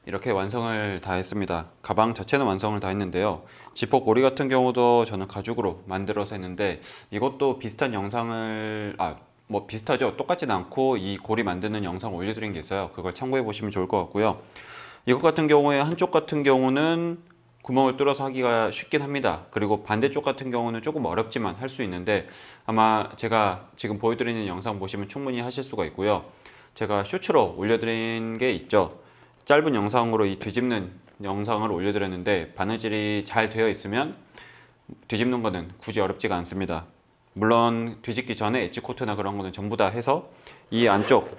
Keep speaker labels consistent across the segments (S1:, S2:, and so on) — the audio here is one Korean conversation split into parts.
S1: 이렇게 완성을 다 했습니다. 가방 자체는 완성을 다 했는데요. 지퍼 고리 같은 경우도 저는 가죽으로 만들어서 했는데 이것도 비슷한 영상을 뭐 비슷하죠. 똑같진 않고 이 고리 만드는 영상 올려드린 게 있어요. 그걸 참고해 보시면 좋을 것 같고요. 이것 같은 경우에 한쪽 같은 경우는 구멍을 뚫어서 하기가 쉽긴 합니다. 그리고 반대쪽 같은 경우는 조금 어렵지만 할 수 있는데 아마 제가 지금 보여드리는 영상 보시면 충분히 하실 수가 있고요. 제가 쇼츠로 올려드린 게 있죠. 짧은 영상으로 이 뒤집는 영상을 올려드렸는데 바느질이 잘 되어 있으면 뒤집는 거는 굳이 어렵지가 않습니다. 물론 뒤집기 전에 엣지 코트나 그런 거는 전부 다 해서 이 안쪽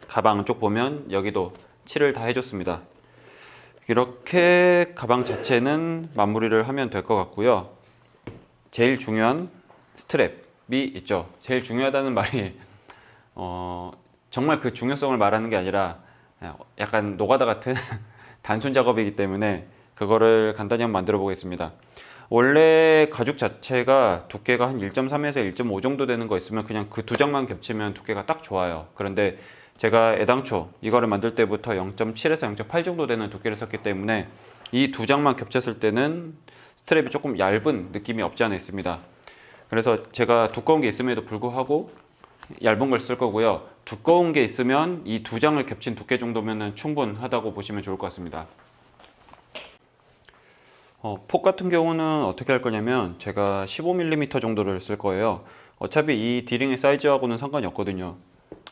S1: 가방 쪽 보면 여기도 칠을 다 해줬습니다. 이렇게 가방 자체는 마무리를 하면 될 것 같고요. 제일 중요한 스트랩이 있죠. 제일 중요하다는 말이 정말 그 중요성을 말하는 게 아니라 약간 노가다 같은 단순 작업이기 때문에 그거를 간단히 한번 만들어 보겠습니다. 원래 가죽 자체가 두께가 한 1.3에서 1.5 정도 되는 거 있으면 그냥 그 두 장만 겹치면 두께가 딱 좋아요. 그런데 제가 애당초 이거를 만들 때부터 0.7에서 0.8 정도 되는 두께를 썼기 때문에 이 두 장만 겹쳤을 때는 스트랩이 조금 얇은 느낌이 없지 않아 있습니다. 그래서 제가 두꺼운 게 있음에도 불구하고 얇은 걸 쓸 거고요. 두꺼운 게 있으면 이 두 장을 겹친 두께 정도면 충분하다고 보시면 좋을 것 같습니다. 폭 같은 경우는 어떻게 할 거냐면 제가 15mm 정도를 쓸 거예요. 어차피 이 디링의 사이즈하고는 상관이 없거든요.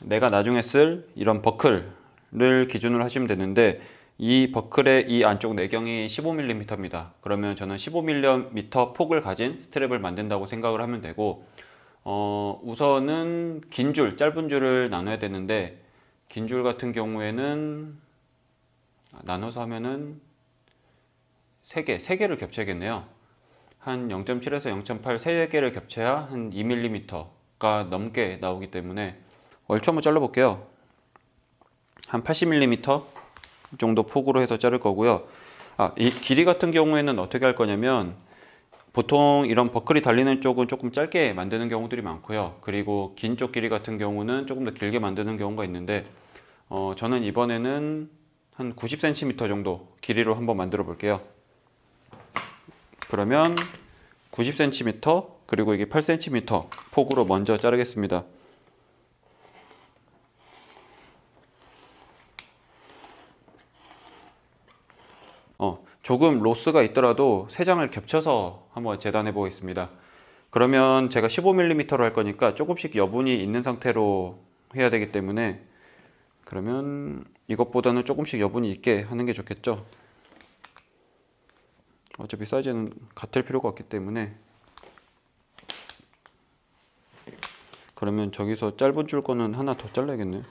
S1: 내가 나중에 쓸 이런 버클을 기준으로 하시면 되는데 이 버클의 이 안쪽 내경이 15mm입니다. 그러면 저는 15mm 폭을 가진 스트랩을 만든다고 생각을 하면 되고 우선은 긴 줄, 짧은 줄을 나눠야 되는데 긴 줄 같은 경우에는 나눠서 하면은 3개를 겹쳐야겠네요. 한 0.7에서 0.8 3개를 겹쳐야 한 2mm가 넘게 나오기 때문에 얼추 한번 잘라볼게요. 한 80mm 정도 폭으로 해서 자를 거고요. 이 길이 같은 경우에는 어떻게 할 거냐면 보통 이런 버클이 달리는 쪽은 조금 짧게 만드는 경우들이 많고요. 그리고 긴 쪽 길이 같은 경우는 조금 더 길게 만드는 경우가 있는데 저는 이번에는 한 90cm 정도 길이로 한번 만들어 볼게요. 그러면 90cm 그리고 이게 8cm 폭으로 먼저 자르겠습니다. 조금 로스가 있더라도 3장을 겹쳐서 한번 재단해 보겠습니다. 그러면 제가 15mm로 할 거니까 조금씩 여분이 있는 상태로 해야 되기 때문에 그러면 이것보다는 조금씩 여분이 있게 하는 게 좋겠죠. 어차피 사이즈는 같을 필요가 없기 때문에 그러면 저기서 짧은 줄 거는 하나 더 잘라야겠네요.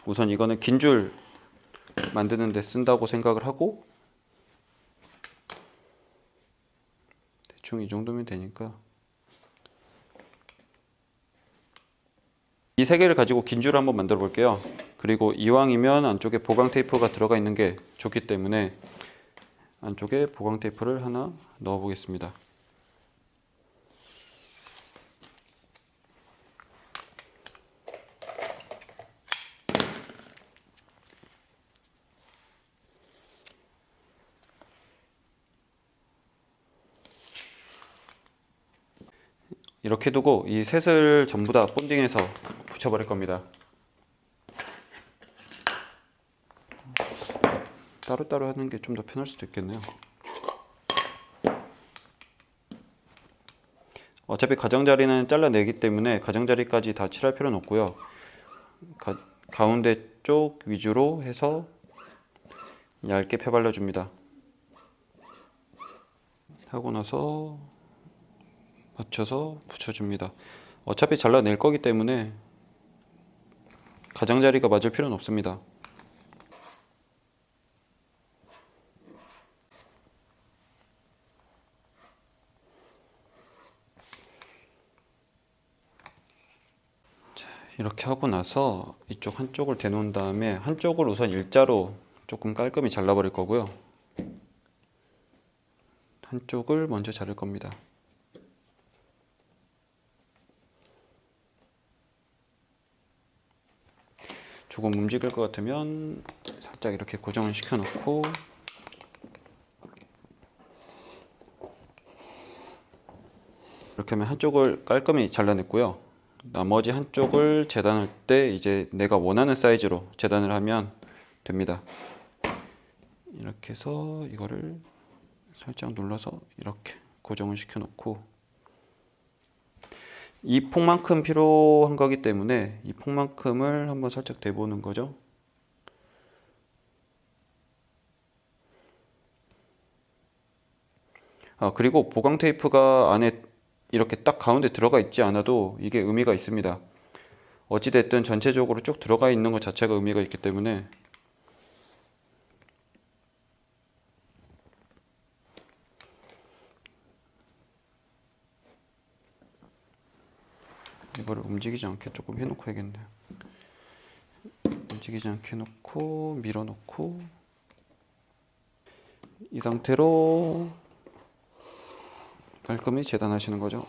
S1: 우선 이거는 긴 줄 만드는 데 쓴다고 생각을 하고 대충 이 정도면 되니까 이 3개를 가지고 긴 줄을 한번 만들어 볼게요. 그리고 이왕이면 안쪽에 보강 테이프가 들어가 있는 게 좋기 때문에 안쪽에 보강 테이프를 하나 넣어 보겠습니다. 이렇게 두고 이 셋을 전부 다 본딩해서 붙여버릴 겁니다. 따로따로 하는 게 좀 더 편할 수도 있겠네요. 어차피 가장자리는 잘라내기 때문에 가장자리까지 다 칠할 필요는 없고요. 가운데 쪽 위주로 해서 얇게 펴발라 줍니다. 하고 나서 맞춰서 붙여줍니다. 어차피 잘라낼 거기 때문에 가장자리가 맞을 필요는 없습니다. 이렇게 하고 나서 이쪽 한쪽을 대놓은 다음에 한쪽을 우선 일자로 조금 깔끔히 잘라버릴 거고요. 한쪽을 먼저 자를 겁니다. 조금 움직일 것 같으면 살짝 이렇게 고정을 시켜놓고, 이렇게 하면 한쪽을 깔끔히 잘라냈고요. 나머지 한쪽을 재단할 때 이제 내가 원하는 사이즈로 재단을 하면 됩니다. 이렇게 해서 이거를 살짝 눌러서 이렇게 고정을 시켜놓고, 이 폭만큼 필요한 거기 때문에 이 폭만큼을 한번 살짝 대보는 거죠. 그리고 보강 테이프가 안에 이렇게 딱 가운데 들어가 있지 않아도 이게 의미가 있습니다. 어찌됐든 전체적으로 쭉 들어가 있는 것 자체가 의미가 있기 때문에 이거를 움직이지 않게 조금 해놓고 해야겠네요. 움직이지 않게 해놓고 밀어놓고, 이 상태로 깔끔히 재단하시는 거죠.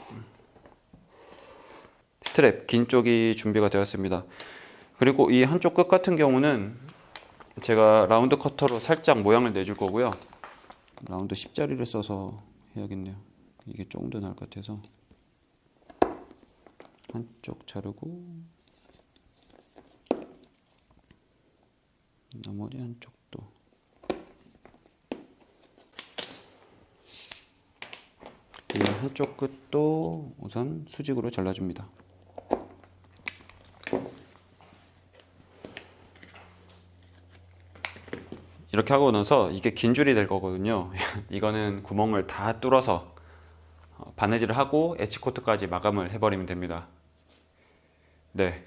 S1: 스트랩 긴 쪽이 준비가 되었습니다. 그리고 이 한쪽 끝 같은 경우는 제가 라운드 커터로 살짝 모양을 내줄 거고요. 라운드 10자리를 써서 해야겠네요. 이게 조금 더 나을 것 같아서 한쪽 자르고 나머지 한쪽도. 이 한쪽 끝도 우선 수직으로 잘라줍니다. 이렇게 하고 나서 이게 긴 줄이 될 거거든요. 이거는 구멍을 다 뚫어서 바느질을 하고 에치코트까지 마감을 해버리면 됩니다. 네.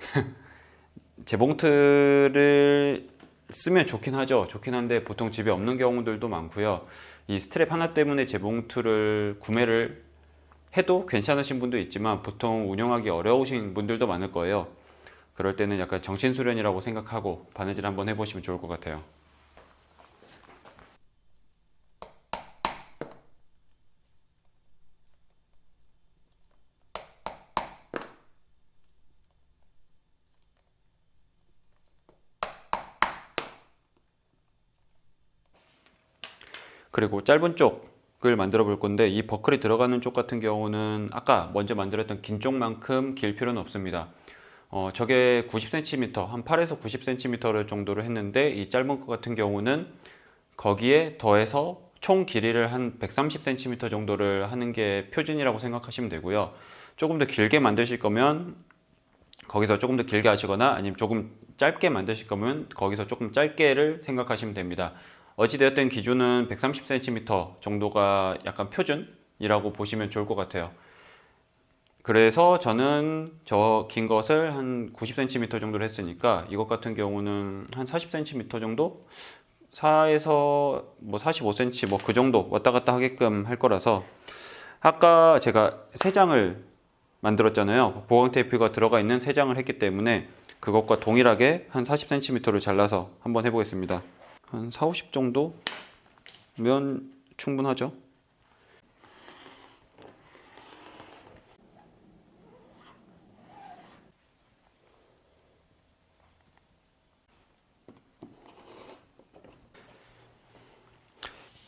S1: 재봉틀을 쓰면 좋긴 하죠. 좋긴 한데 보통 집에 없는 경우들도 많고요. 이 스트랩 하나 때문에 재봉틀을 구매를 해도 괜찮으신 분도 있지만 보통 운영하기 어려우신 분들도 많을 거예요. 그럴 때는 약간 정신수련이라고 생각하고 바느질 한번 해보시면 좋을 것 같아요. 그리고 짧은 쪽을 만들어 볼 건데, 이 버클이 들어가는 쪽 같은 경우는 아까 먼저 만들었던 긴 쪽만큼 길 필요는 없습니다. 저게 90cm, 한 8에서 90cm 정도로 했는데, 이 짧은 것 같은 경우는 거기에 더해서 총 길이를 한 130cm 정도를 하는 게 표준이라고 생각하시면 되고요. 조금 더 길게 만드실 거면 거기서 조금 더 길게 하시거나, 아니면 조금 짧게 만드실 거면 거기서 조금 짧게를 생각하시면 됩니다. 어찌되었든 기준은 130cm 정도가 약간 표준이라고 보시면 좋을 것 같아요. 그래서 저는 저 긴 것을 한 90cm 정도로 했으니까 이것 같은 경우는 한 40cm 정도? 4에서 뭐 45cm 뭐 그 정도 왔다 갔다 하게끔 할 거라서, 아까 제가 3장을 만들었잖아요. 보강 테이프가 들어가 있는 3장을 했기 때문에 그것과 동일하게 한 40cm를 잘라서 한번 해보겠습니다. 한 4, 50 정도면 충분하죠.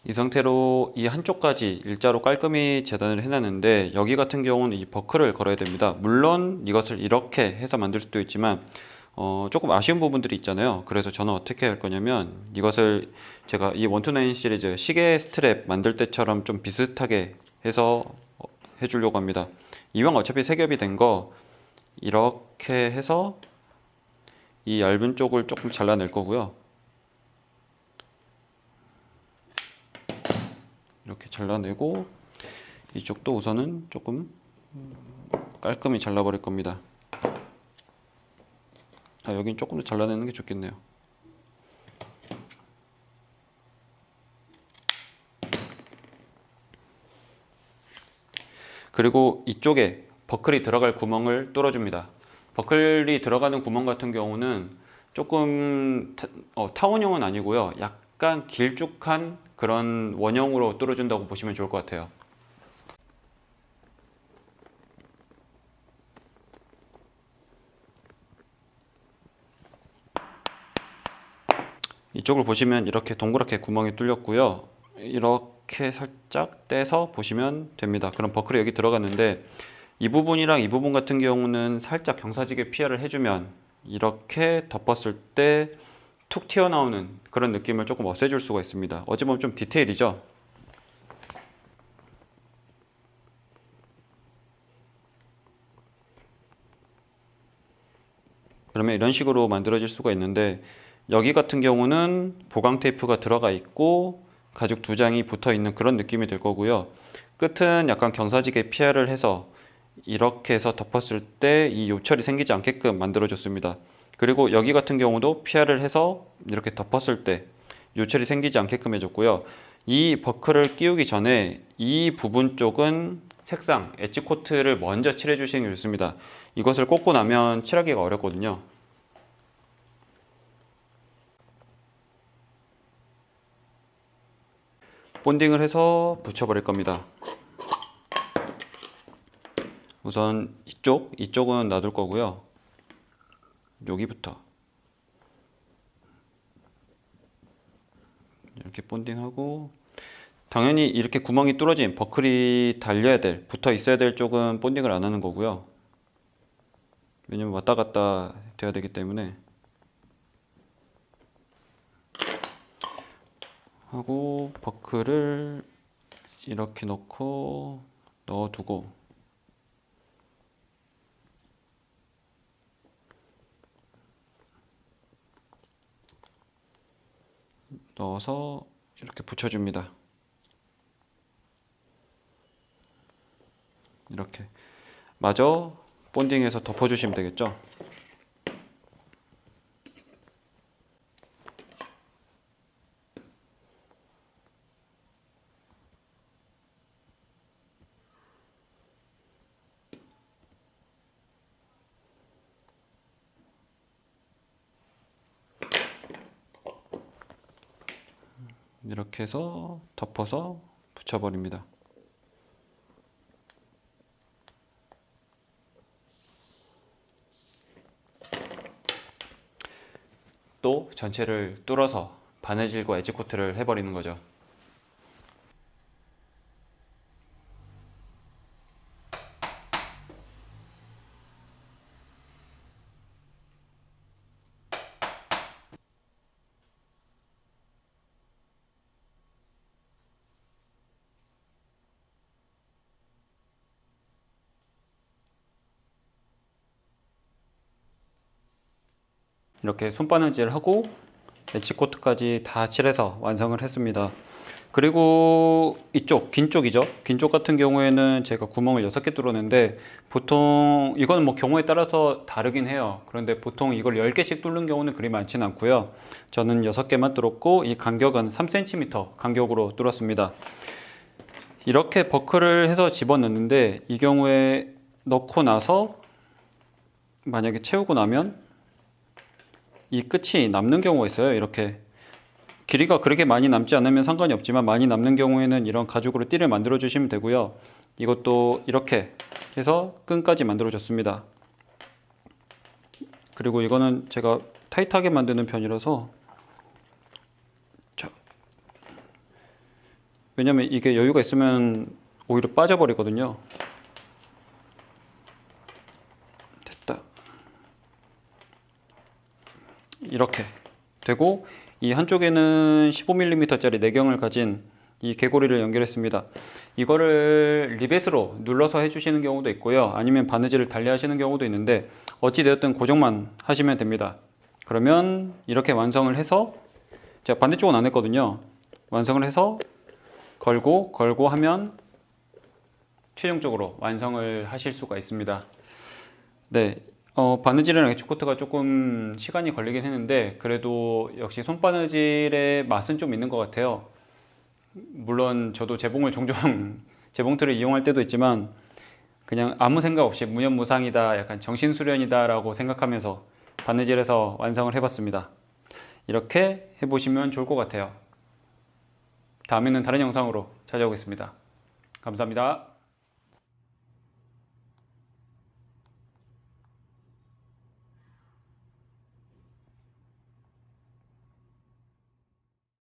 S1: 이 상태로 이 한쪽까지 일자로 깔끔히 재단을 해놨는데, 여기 같은 경우는 이 버클을 걸어야 됩니다. 물론 이것을 이렇게 해서 만들 수도 있지만 조금 아쉬운 부분들이 있잖아요. 그래서 저는 어떻게 할 거냐면, 이것을 제가 이 129 시리즈 시계 스트랩 만들 때처럼 좀 비슷하게 해서 해주려고 합니다. 이왕 어차피 세 겹이 된 거 이렇게 해서 이 얇은 쪽을 조금 잘라낼 거고요. 이렇게 잘라내고 이쪽도 우선은 조금 깔끔히 잘라버릴 겁니다. 여긴 조금 더 잘라내는 게 좋겠네요. 그리고 이쪽에 버클이 들어갈 구멍을 뚫어줍니다. 버클이 들어가는 구멍 같은 경우는 조금 타원형은 아니고요. 약간 길쭉한 그런 원형으로 뚫어준다고 보시면 좋을 것 같아요. 이쪽을 보시면 이렇게 동그랗게 구멍이 뚫렸고요. 이렇게 살짝 떼서 보시면 됩니다. 그럼 버클이 여기 들어갔는데 이 부분이랑 이 부분 같은 경우는 살짝 경사지게 피하를 해주면 이렇게 덮었을 때 툭 튀어나오는 그런 느낌을 조금 없애줄 수가 있습니다. 어찌 보면 좀 디테일이죠. 그러면 이런 식으로 만들어질 수가 있는데 여기 같은 경우는 보강 테이프가 들어가 있고 가죽 두 장이 붙어 있는 그런 느낌이 될 거고요. 끝은 약간 경사지게 피하를 해서 이렇게 해서 덮었을 때 이 요철이 생기지 않게끔 만들어 줬습니다. 그리고 여기 같은 경우도 피하를 해서 이렇게 덮었을 때 요철이 생기지 않게끔 해줬고요. 이 버클을 끼우기 전에 이 부분 쪽은 색상 엣지 코트를 먼저 칠해 주시는 게 좋습니다. 이것을 꽂고 나면 칠하기가 어렵거든요. 본딩을 해서 붙여버릴 겁니다. 우선 이쪽은 놔둘 거고요. 여기부터 이렇게 본딩하고, 당연히 이렇게 구멍이 뚫어진 버클이 달려야 될, 붙어 있어야 될 쪽은 본딩을 안 하는 거고요. 왜냐면 왔다 갔다 돼야 되기 때문에. 하고 버클을 이렇게 넣어두고 넣어서 이렇게 붙여줍니다. 이렇게 마저 본딩해서 덮어주시면 되겠죠. 이렇게 해서 덮어서 붙여버립니다. 또 전체를 뚫어서 바느질과 엣지 코트를 해버리는 거죠. 이렇게 손바느질 하고 엣지 코트까지 다 칠해서 완성을 했습니다. 그리고 이쪽 긴 쪽이죠. 긴 쪽 같은 경우에는 제가 구멍을 6개 뚫었는데, 보통 이거는 뭐 경우에 따라서 다르긴 해요. 그런데 보통 이걸 10개씩 뚫는 경우는 그리 많지는 않고요. 저는 6개만 뚫었고 이 간격은 3cm 간격으로 뚫었습니다. 이렇게 버클을 해서 집어넣는데, 이 경우에 넣고 나서 만약에 채우고 나면 이 끝이 남는 경우가 있어요. 이렇게 길이가 그렇게 많이 남지 않으면 상관이 없지만, 많이 남는 경우에는 이런 가죽으로 띠를 만들어 주시면 되고요. 이것도 이렇게 해서 끈까지 만들어 줬습니다. 그리고 이거는 제가 타이트하게 만드는 편이라서, 왜냐면 이게 여유가 있으면 오히려 빠져버리거든요. 됐다. 이렇게 되고, 이 한쪽에는 15mm짜리 내경을 가진 이 개고리를 연결했습니다. 이거를 리벳으로 눌러서 해주시는 경우도 있고요. 아니면 바느질을 달리 하시는 경우도 있는데, 어찌되었든 고정만 하시면 됩니다. 그러면 이렇게 완성을 해서, 제가 반대쪽은 안 했거든요. 완성을 해서 걸고 하면 최종적으로 완성을 하실 수가 있습니다. 네. 바느질이랑 엣지 코트가 조금 시간이 걸리긴 했는데, 그래도 역시 손바느질의 맛은 좀 있는 것 같아요. 물론 저도 재봉을 종종 재봉틀을 이용할 때도 있지만, 그냥 아무 생각 없이 무념무상이다, 약간 정신수련이다 라고 생각하면서 바느질해서 완성을 해봤습니다. 이렇게 해보시면 좋을 것 같아요. 다음에는 다른 영상으로 찾아오겠습니다. 감사합니다.